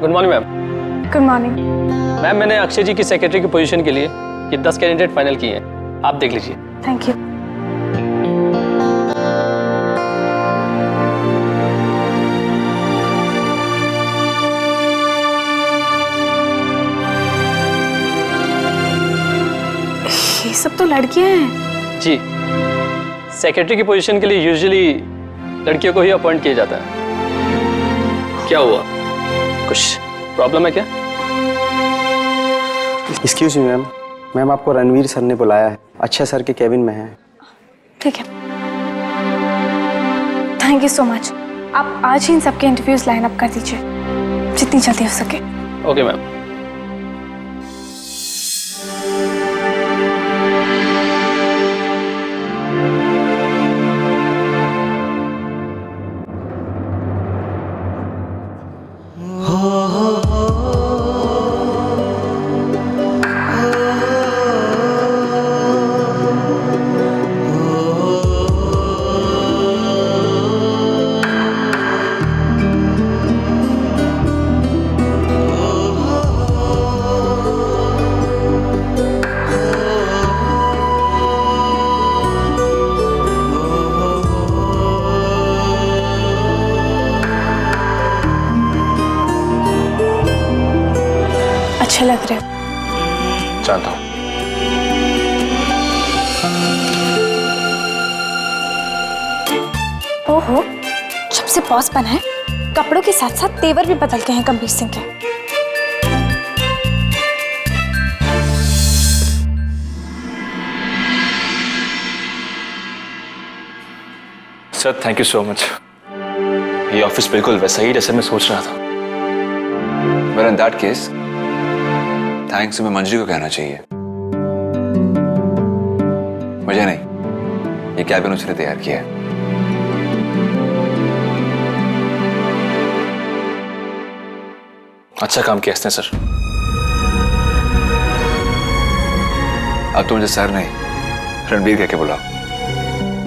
Good morning ma'am. Good morning. Ma'am मैंने अक्षय जी की secretary की पोजीशन के लिए ये 10 कैंडिडेट फाइनल किए हैं, आप देख लीजिए। Thank you. ये सब तो लड़कियां हैं। जी, सेक्रेटरी की पोजीशन के लिए यूजुअली लड़कियों को ही अपॉइंट किया जाता है। क्या हुआ, कुछ प्रॉब्लम है क्या? एक्सक्यूज मी मैम, मैम आपको रणवीर सर ने बुलाया है, अक्षय सर के केबिन में है। ठीक है, थैंक यू सो मच। आप आज ही इन सबके इंटरव्यूज लाइन अप कर दीजिए, जितनी जल्दी हो सके। Okay ma'am. अच्छे लग रहे हो। जानता हूँ। ओहो, जब से बॉस बना है कपड़ों के साथ साथ तेवर भी बदल गए हैं गंभीर सिंह के। Sir thank you so much. ये ऑफिस बिल्कुल वैसा ही जैसे मैं सोच रहा था। Well, in that case, thanks तुम्हें मंजरी को कहना चाहिए, मुझे नहीं। ये कैबिन उसने तैयार किया है। अच्छा काम किया इसने सर। अब तो मुझे सर नहीं रणबीर कह के बुलाओ।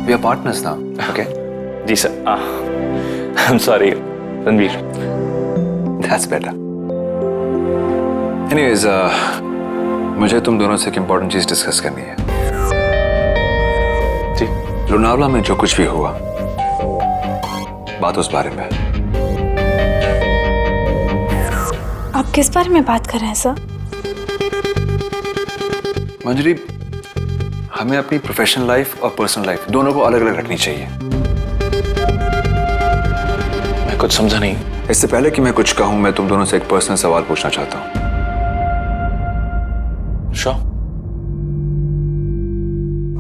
We are partners now, okay? जी sir. I am sorry Ranveer. That's better. Anyways, मुझे तुम दोनों से एक इम्पोर्टेंट चीज डिस्कस करनी है। जी। लोनावला में जो कुछ भी हुआ, बात उस बारे में। आप किस बारे में बात कर रहे हैं सर? मंजरी, हमें अपनी प्रोफेशनल लाइफ और पर्सनल लाइफ दोनों को अलग अलग रखनी चाहिए। मैं कुछ समझा नहीं। इससे पहले कि मैं कुछ कहूं, मैं तुम दोनों से एक पर्सनल सवाल पूछना चाहता हूं। श्योर।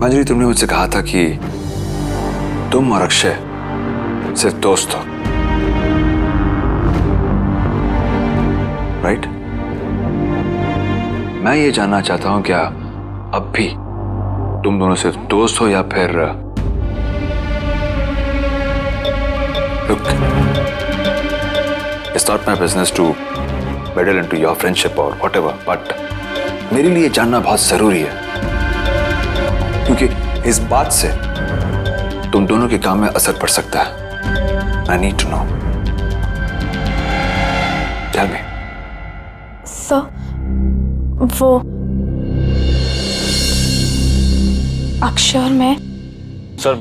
मंजरी, तुमने मुझसे कहा था कि तुम और अक्षय सिर्फ दोस्त हो, राइट? मैं ये जानना चाहता हूं, क्या अब भी तुम दोनों सिर्फ दोस्त हो या फिर It's not my business to meddle into your friendship or whatever, but मेरे लिए जानना बहुत जरूरी है, क्योंकि इस बात से तुम दोनों के काम में असर पड़ सकता है। I need to know. Tell me. Sir, वो अक्षय और मैं। सर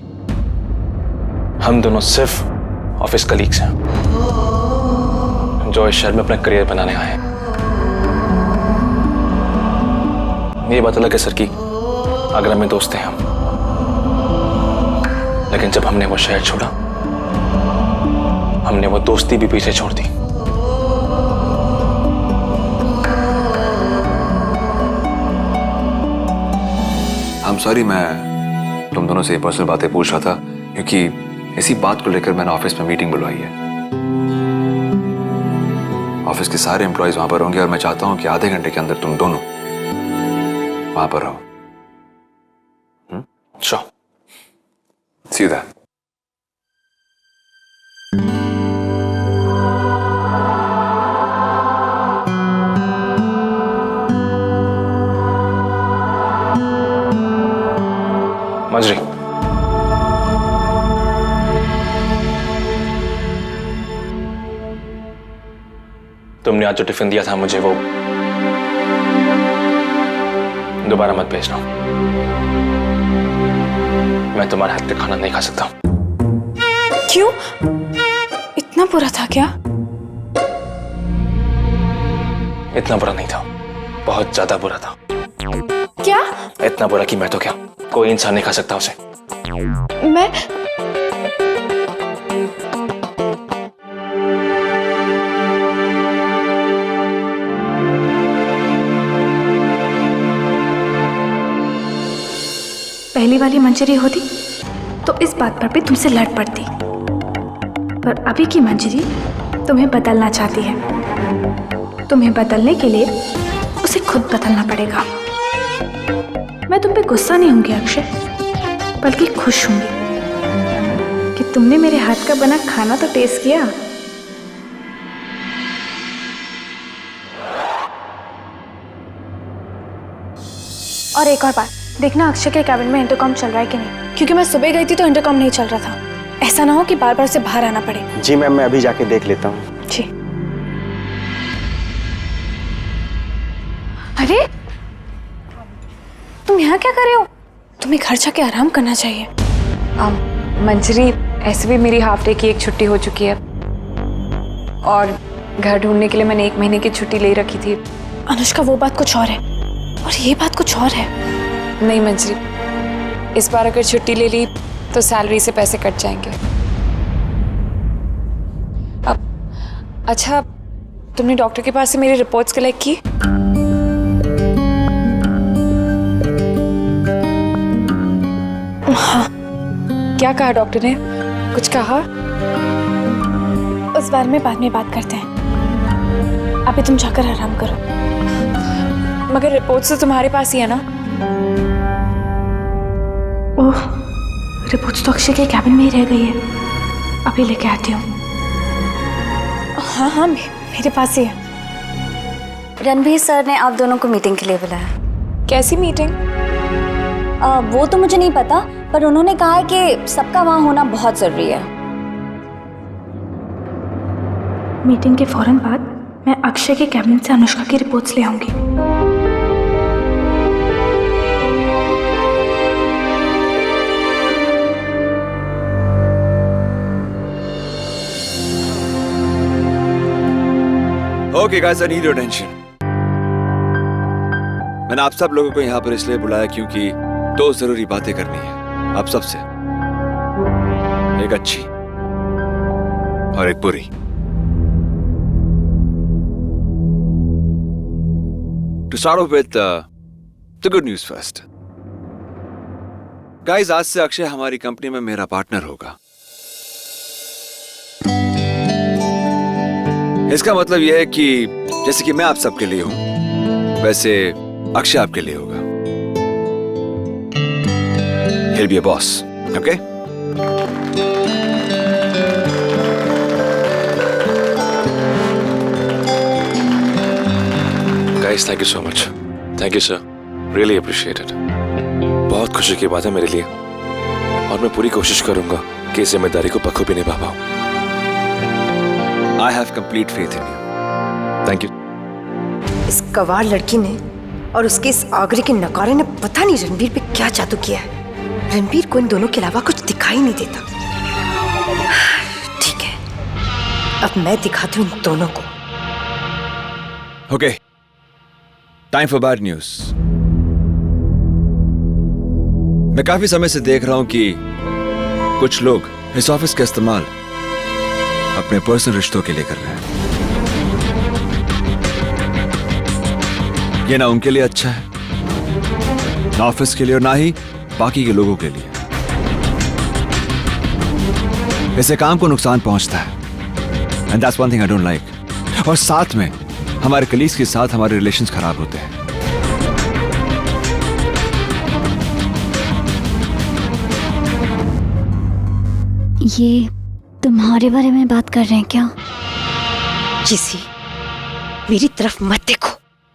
हम दोनों सिर्फ ऑफिस कलीग्स हैं जो इस शहर में अपना करियर बनाने आए हैं। ये बात अलग है सर कि आगरा में दोस्त थे हम, लेकिन जब हमने वो शहर छोड़ा, हमने वो दोस्ती भी पीछे छोड़ दी। I'm sorry, मैं तुम दोनों से ये पर्सनल बातें पूछ रहा था, क्योंकि इसी बात को लेकर मैंने ऑफिस में मीटिंग बुलवाई है। ऑफिस के सारे एम्प्लॉयज वहां पर होंगे और मैं चाहता हूं कि आधे घंटे के अंदर तुम दोनों वहां पर रहो। श्योर। See you there. मंजरी, तुमने आज जो टिफिन दिया था मुझे वो दोबारा मत भेजना। मैं तुम्हारे हाथ का खाना नहीं खा सकता। क्यों? इतना बुरा था क्या? इतना बुरा नहीं था, बहुत ज्यादा बुरा था। क्या? इतना बुरा कि मैं तो क्या, कोई इंसान नहीं खा सकता उसे। मैं पहली वाली मंजरी होती तो इस बात पर भी तुमसे लड़ पड़ती, पर अभी की मंजरी तुम्हें बदलना चाहती है। तुम्हें बदलने के लिए उसे खुद बदलना पड़ेगा। मैं तुम पे गुस्सा नहीं होंगी अक्षय, बल्कि खुश होंगी कि तुमने मेरे हाथ का बना खाना तो टेस्ट किया। और एक और बात, देखना अक्षय के कैबिन में इंटरकॉम चल रहा है कि नहीं, क्योंकि मैं सुबह गई थी तो इंटरकॉम नहीं चल रहा था। ऐसा ना हो कि बार बार से बाहर आना पड़े। जी मैम, मैं अभी जाके देख लेता हूँ। जी। अरे तुम यहाँ क्या कर रहे हो? तुम्हें घर जाके आराम करना चाहिए। मंजरी, ऐसे भी मेरी हाफ डे की एक छुट्टी हो चुकी है और घर ढूंढने के लिए मैंने 1 महीने की छुट्टी ले रखी थी। अनुष्का, वो बात कुछ और है और ये बात कुछ और है। नहीं मंजरी, इस बार अगर छुट्टी ले ली तो सैलरी से पैसे कट जाएंगे। अब अच्छा, तुमने डॉक्टर के पास से मेरी रिपोर्ट्स कलेक्ट की? हाँ। क्या कहा डॉक्टर ने? कुछ कहा? उस बारे में बाद में बात करते हैं, अभी तुम जाकर आराम करो। मगर रिपोर्ट्स तो तुम्हारे पास ही है ना? ओह, रिपोर्ट्स तो अक्षय के कैबिन में ही रह गई है, अभी लेके आती हूँ। हाँ हाँ, मेरे पास ही है। रणवीर सर ने आप दोनों को मीटिंग के लिए बुलाया। कैसी मीटिंग? वो तो मुझे नहीं पता, पर उन्होंने कहा है कि सबका वहाँ होना बहुत जरूरी है। मीटिंग के फौरन बाद मैं अक्षय के कैबिन से अनुष्का की रिपोर्ट्स ले आऊंगी। Okay guys, I need your attention. मैंने आप सब लोगों को यहाँ पर इसलिए बुलाया क्योंकि 2 जरूरी बातें करनी है आप सबसे, एक अच्छी और एक बुरी। To start off with the good news first. Guys, आज से अक्षय हमारी कंपनी में मेरा पार्टनर होगा। इसका मतलब यह है कि जैसे कि मैं आप सबके लिए हूं, वैसे अक्षय आपके लिए होगा। He'll be a boss, okay? Guys, thank you so much. Thank you, sir. Really appreciate it. बहुत खुशी की बात है मेरे लिए और मैं पूरी कोशिश करूंगा कि इस जिम्मेदारी को बखूबी निभा पाऊं। I have complete faith in you. Thank you. इस गवार लड़की ने और उसके इस आगरे के नकारे ने पता नहीं रणबीर पे क्या जादू किया है। रणबीर को इन दोनों के अलावा कुछ दिखाई नहीं देता। ठीक है, अब मैं दिखाती हूँ इन दोनों को। Okay. Time for bad news. मैं काफी समय से देख रहा हूं कि कुछ लोग इस ऑफिस का इस्तेमाल अपने पर्सनल रिश्तों के लिए कर रहे हैं। ये ना उनके लिए अच्छा है, ना ऑफिस के लिए और ना ही बाकी के लोगों के लिए। इससे काम को नुकसान पहुंचता है and that's one thing I don't like. और साथ में हमारे कलीग्स के साथ हमारे रिलेशंस खराब होते हैं। ये तुम्हारे बारे में बात कर रहे हैं क्या? किसी मेरी तरफ मत देखो।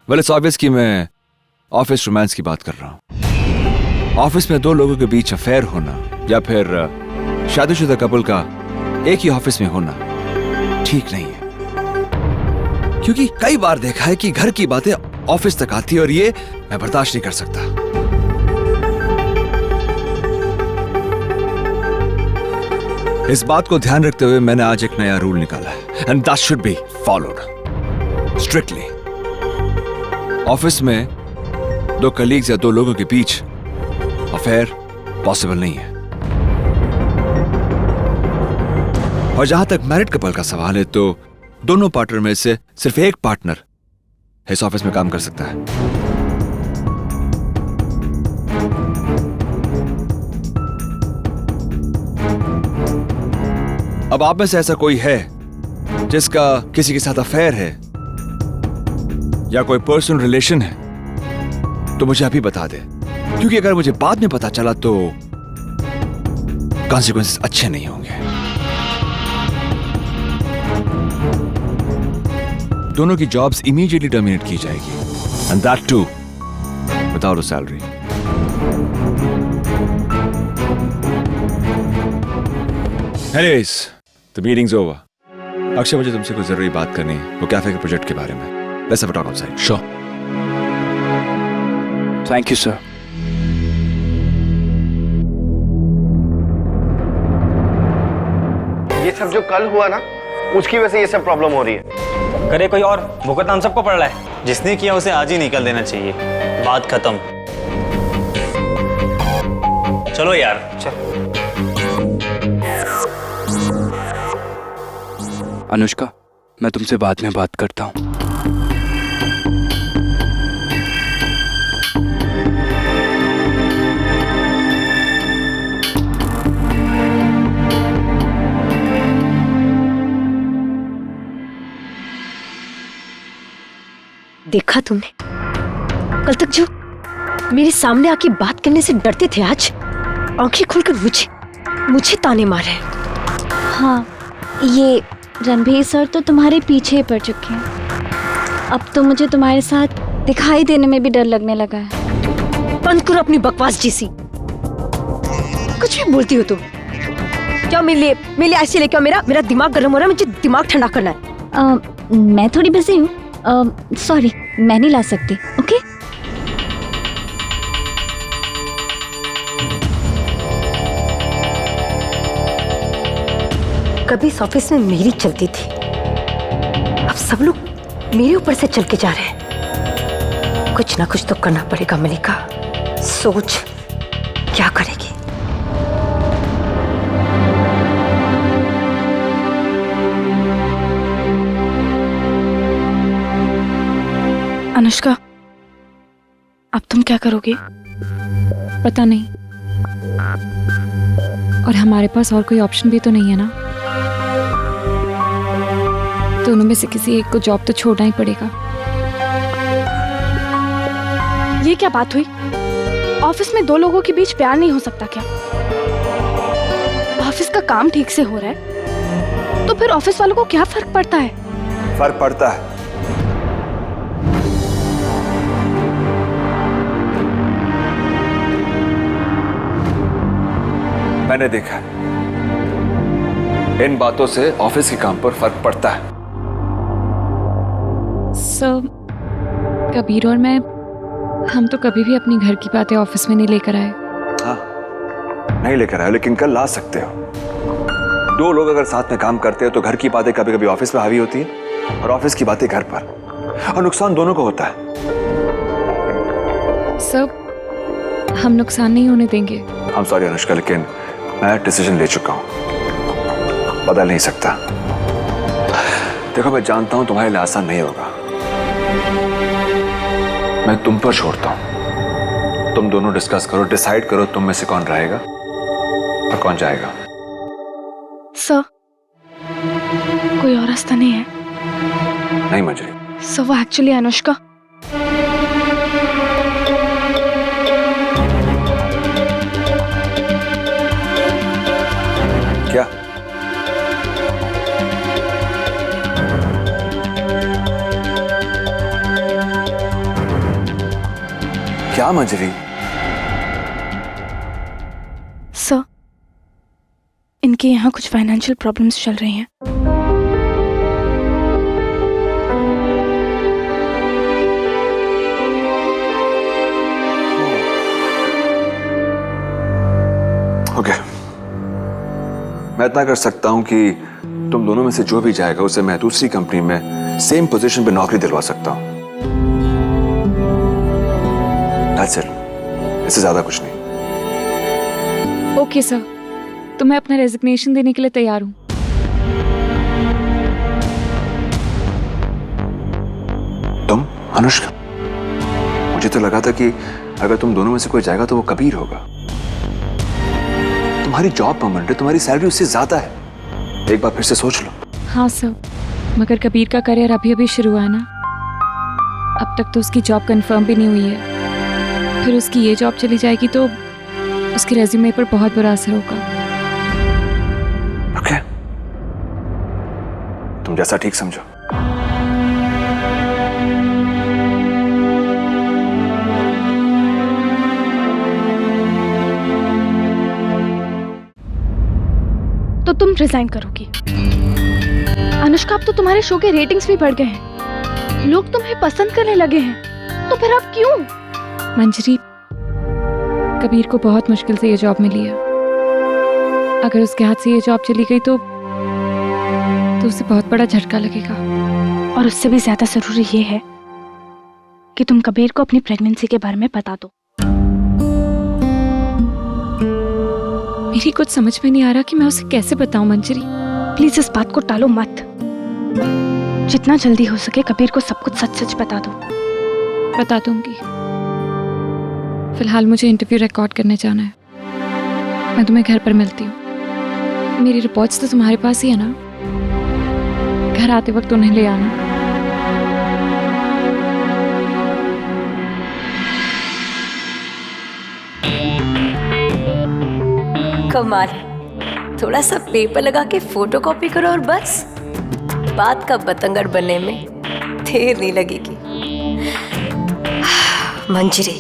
वेल इट्स ऑब्वियस कि मैं ऑफिस रोमांस की बात कर रहा हूं। ऑफिस में 2 लोगों के बीच अफेयर होना या फिर शादीशुदा कपल का एक ही ऑफिस में होना ठीक नहीं है। क्योंकि कई बार देखा है कि घर की बातें ऑफिस तक आती है और ये मैं बर्दाश्त नहीं कर सकता। इस बात को ध्यान रखते हुए मैंने आज एक नया रूल निकाला है and that should be followed strictly. Office में दो कलीग्स या दो लोगों के बीच अफेयर पॉसिबल नहीं है। और जहां तक मैरिड कपल का सवाल है तो दोनों पार्टनर में से सिर्फ एक पार्टनर इस ऑफिस में काम कर सकता है। अब आप में से ऐसा कोई है जिसका किसी के साथ अफेयर है या कोई पर्सनल रिलेशन है तो मुझे अभी बता दे, क्योंकि अगर मुझे बाद में पता चला तो कॉन्सिक्वेंसेस अच्छे नहीं होंगे। दोनों की जॉब्स इमीडिएटली टर्मिनेट की जाएगी and that too without a salary. Anyways the meeting's over. Akshay, मुझे तुमसे कोई जरूरी बात करनी है, वो कैफे के प्रोजेक्ट के बारे में। Let's have a talk outside. Sure. Thank you sir. ये सब जो कल हुआ ना, उसकी वजह से ये सब प्रॉब्लम हो रही है। करे कोई और, भुगतना हम सबको पड़ रहा है। जिसने किया उसे आज ही निकल देना चाहिए, बात खत्म। चलो यार चल। अनुष्का, मैं तुमसे बाद में बात करता हूँ। देखा तुमने, कल तक जो मेरे सामने आके बात करने से डरते थे, आज आंखें खोलकर मुझे ताने मार रहे हैं। हाँ, ये रणबीर सर तो तुम्हारे पीछे ही पड़ चुके हैं। अब तो मुझे तुम्हारे साथ दिखाई देने में भी डर लगने लगा है। बंद करो अपनी बकवास जैसी, कुछ भी बोलती हो तुम। क्या मेरे लिए ऐसे लेके आओ, मेरा दिमाग गर्म हो रहा है, मुझे दिमाग ठंडा करना है। मैं थोड़ी बिजी हूँ, सॉरी, मैं नहीं ला सकती। ओके? कभी इस ऑफिस में मेरी चलती थी, अब सब लोग मेरे ऊपर से चल के जा रहे हैं। कुछ ना कुछ तो करना पड़ेगा मलिका। सोच क्या करेगी। अनुष्का, अब तुम क्या करोगी? पता नहीं, और हमारे पास और कोई ऑप्शन भी तो नहीं है ना। दोनों में से किसी एक को जॉब तो छोड़ना ही पड़ेगा। ये क्या बात हुई? ऑफिस में दो लोगों के बीच प्यार नहीं हो सकता क्या? ऑफिस का काम ठीक से हो रहा है तो फिर ऑफिस वालों को क्या फर्क पड़ता है? फर्क पड़ता है। मैंने देखा है, इन बातों से ऑफिस के काम पर फर्क पड़ता है। सर, कबीर और मैं, हम तो कभी भी अपनी घर की बातें ऑफिस में नहीं लेकर आए। हाँ, नहीं लेकर आए, लेकिन कल ला सकते हो। दो लोग अगर साथ में काम करते हैं तो घर की बातें कभी कभी ऑफिस में हावी होती है और ऑफिस की बातें घर पर, और नुकसान दोनों को होता है। सर, हम नुकसान नहीं होने देंगे। I'm sorry अनुष्का, लेकिन मैं डिसीजन ले चुका हूं, बदल नहीं सकता। देखो, मैं जानता हूं तुम्हारे लिए आसान नहीं होगा, मैं तुम पर छोड़ता हूं। तुम दोनों डिस्कस करो, डिसाइड करो तुम में से कौन रहेगा और कौन जाएगा। सर, कोई और रास्ता नहीं है? नहीं मंजरी। सर, वो एक्चुअली अनुष्का। क्या? क्या मंजरी? सर, इनके यहाँ कुछ फाइनेंशियल प्रॉब्लम्स चल रही हैं। मैं इतना कर सकता हूं कि तुम दोनों में से जो भी जाएगा उसे मैं दूसरी कंपनी में सेम पोजीशन पे नौकरी दिलवा सकता हूं। That's it. इससे ज्यादा कुछ नहीं। ओके सर, तो मैं अपना रेजिग्नेशन देने के लिए तैयार हूँ। तुम अनुष्का, मुझे तो लगा था कि अगर तुम दोनों में से कोई जाएगा तो वो कबीर होगा। तुम्हारी जॉब परमानेंट है, तुम्हारी सैलरी उससे ज्यादा है। एक बार फिर से सोच लो। हाँ सर, मगर कबीर का करियर अभी अभी शुरू हुआ है ना। अब तक तो उसकी जॉब कंफर्म भी नहीं हुई है। फिर उसकी ये जॉब चली जाएगी तो उसके रेज्यूमे पर बहुत बुरा असर होगा। ओके, तुम जैसा ठीक समझो। तो तुम रिजाइन करोगी? अनुष्का, अब तो तुम्हारे शो के रेटिंग्स भी बढ़ गए हैं, लोग तुम्हें पसंद करने लगे हैं, तो फिर अब क्यों? मंजरी, कबीर को बहुत मुश्किल से ये जॉब मिली है। अगर उसके हाथ से ये जॉब चली गई तो उसे बहुत बड़ा झटका लगेगा। और उससे भी ज्यादा जरूरी ये है कि तुम कबीर को अपनी प्रेगनेंसी के बारे में बता दो। मेरी कुछ समझ में नहीं आ रहा कि मैं उसे कैसे बताऊं मंजरी। प्लीज इस बात को टालो मत। जितना जल्दी हो सके कबीर को सब कुछ सच सच बता दो। बता दूंगी। फिलहाल मुझे इंटरव्यू रिकॉर्ड करने जाना है। मैं तुम्हें घर पर मिलती हूँ। मेरी रिपोर्ट्स तो तुम्हारे पास ही है ना? घर आते वक्त उन्हें ले आना। कमाल है, थोड़ा सा पेपर लगा के फोटो कॉपी करो और बस बात का बतंगड़ बनने में देर नहीं लगेगी। मंजरी,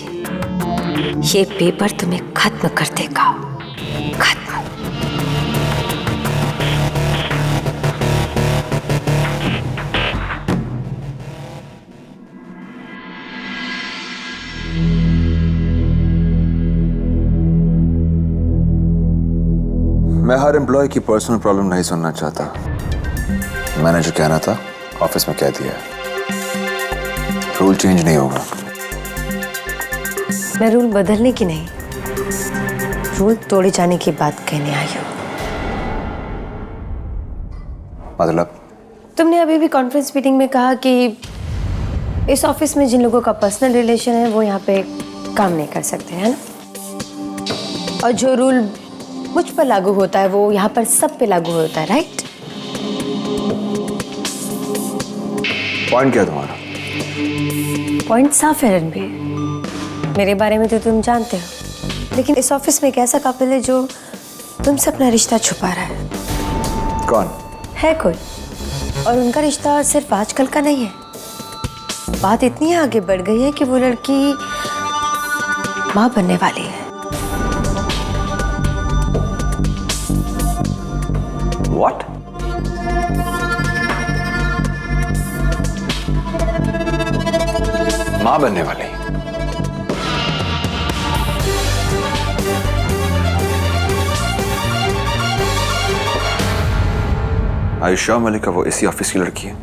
ये पेपर तुम्हें खत्म कर देगा, खत्म। मैं हर एम्प्लॉय की पर्सनल प्रॉब्लम नहीं सुनना चाहता। मैंने जो कहना था ऑफिस में कह दिया है। रूल चेंज नहीं होगा। मैं रूल बदलने की नहीं, रूल तोड़े जाने की बात कहने आई हूँ। मतलब? तुमने अभी भी कॉन्फ्रेंस मीटिंग में कहा कि इस ऑफिस में जिन लोगों का पर्सनल रिलेशन है वो यहाँ पे काम नहीं कर सकते, है ना? और जो रूल मुझ पर लागू होता है वो यहाँ पर सब पे लागू होता है, राइट? पॉइंट क्या तुम्हारा? पॉइंट साफ है रणबीर, मेरे बारे में तो तुम जानते हो, लेकिन इस ऑफिस में एक ऐसा कपल है जो तुमसे अपना रिश्ता छुपा रहा है। कौन है? कोई, और उनका रिश्ता सिर्फ आजकल का नहीं है। बात इतनी आगे बढ़ गई है कि वो लड़की माँ बनने वाली है। What? माँ बनने वाली? आयुष्या मलिका वो इसी ऑफिस की लड़की है।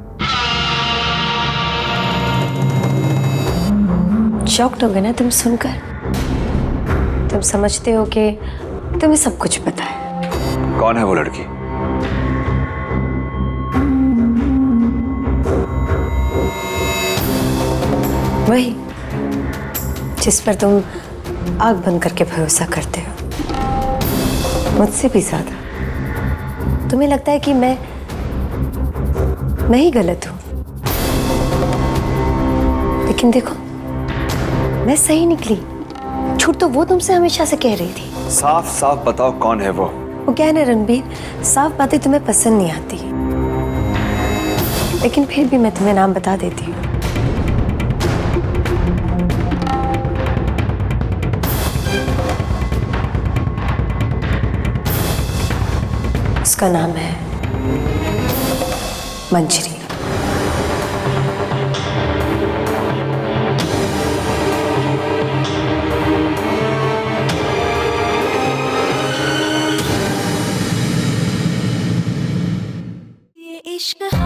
शॉक्ड हो गए ना तुम सुनकर? तुम समझते हो कि तुम्हें सब कुछ पता है। कौन है वो लड़की? वही जिस पर तुम आग बंद करके भरोसा करते हो, मुझसे भी ज्यादा। तुम्हें लगता है कि मैं ही गलत हूं, लेकिन देखो मैं सही निकली। झूठ तो वो तुमसे हमेशा से कह रही थी। साफ साफ बताओ कौन है वो? वो क्या है ना रणबीर, साफ बातें तुम्हें पसंद नहीं आती, लेकिन फिर भी मैं तुम्हें नाम बता देती हूँ। उसका नाम है मंजरी। इश्क